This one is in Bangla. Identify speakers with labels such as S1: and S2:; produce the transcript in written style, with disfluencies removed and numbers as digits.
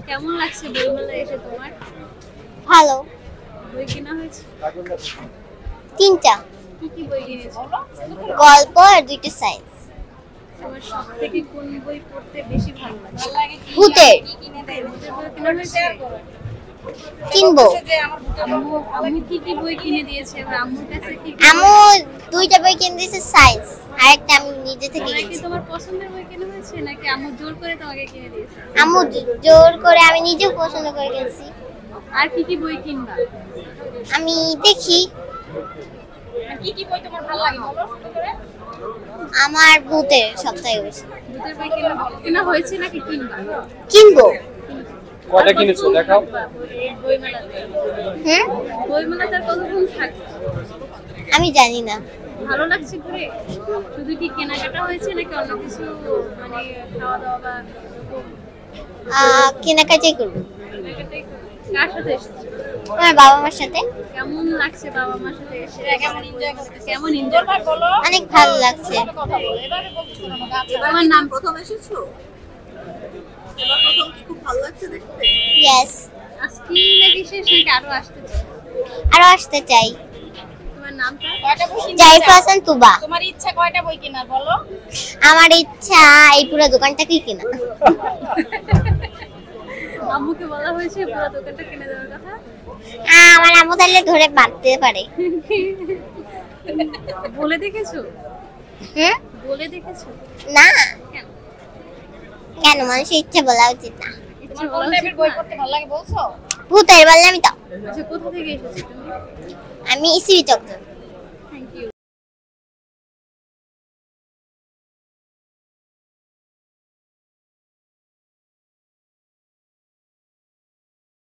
S1: কেমন লাগছে বইমেলায় এসে তোমার?
S2: ভালো।
S1: বই কেনা হয়েছে?
S2: তিনটা।
S1: কি কি বই কিনেছো?
S2: গল্প আর দুইটা সায়েন্স।
S1: তোমার সবথেকে কোন বই পড়তে বেশি ভালো লাগে?
S2: ভূতের।
S1: ভূতের বই কেনা হয়েছে?
S2: কিনবো।
S1: আম্মু কি কি বই কিনে দিয়েছে? এবার আম্মুর কাছে কি
S2: আম্মু দুইটা বই কিনে দিয়েছে, সায়েন্স আর একটা আমি নিজে থেকে
S1: নাকি
S2: কিনেছি।
S1: তোমার পছন্দের বই কেনা হয়েছে নাকি আম্মু জোর করে তোমাকে কিনে দিয়েছে?
S2: আম্মু জোর করে, আমি নিজেও পছন্দ করে কিনেছি।
S1: আর কি কি বই কিনবা?
S2: আমি দেখি।
S1: আর কি কি বই তোমার ভালো লাগে বলো করে?
S2: আমার ভূতের সবথেকে বেশি।
S1: ভূতের বই কেনা হয়েছে নাকি কিনবা?
S2: কিনবো।
S3: কয়টা কিনেছো দেখাও?
S1: বইমেলাতে।
S2: হুম,
S1: বইমেলাতে আর কতক্ষণ থাকবে?
S2: আমি জানি না।
S1: ভালো লাগছে ঘুরে? শুধু কি কেনাকাটা হয়েছে নাকি অন্য কিছু, মানে খাওয়া দাওয়া বা
S2: কেনাকাটাই করবো।
S1: কেনাকাটাই করবে? কার সাথে এসেছো?
S2: আমার বাবা মার সাথে।
S1: কেমন লাগছে বাবা মার সাথে এসে? কেমন এনজয় করতেছ? কেমন এনজয় বলো?
S2: অনেক ভালো লাগছে।
S1: তোমার নাম?
S4: প্রথম এসেছো? এবার প্রথম কি খুব ভালো লাগছে দেখতে?
S2: ইয়েস।
S1: আজকে নাকি শেষ নাকি আরো আসতে চাও?
S2: আরো আসতে চাই।
S1: তোমার নামটা?
S4: কয়টা বই কিনতে
S2: জাইফ
S4: চাও?
S2: হাসান তুবা।
S4: তোমার ইচ্ছা কয়টা বই কেনার বলো?
S2: আমার ইচ্ছা এই পুরো দোকানটাকেই কেনা।
S1: আম্মুকে বলা হয়েছে পুরো দোকানটা কিনে দেওয়ার কথা?
S2: আমার আম্মু তাহলে ধরে মারতে পারে।
S1: বলে দেখেছো?
S2: হুম,
S1: বলে দেখেছো?
S2: না।
S1: কেন?
S2: কেন, মানুষের ইচ্ছা বলা উচিত না?
S1: ইচ্ছে
S4: তোমার কোন
S1: বলা
S4: টাইপের
S1: উচিত
S4: বই
S1: না?
S4: পড়তে ভালো লাগে বলছো?
S2: ভূতের বললামই তো।
S1: আচ্ছা, কোথা থেকে এসেছো তুমি?
S2: আমি ইসিবি চক্র।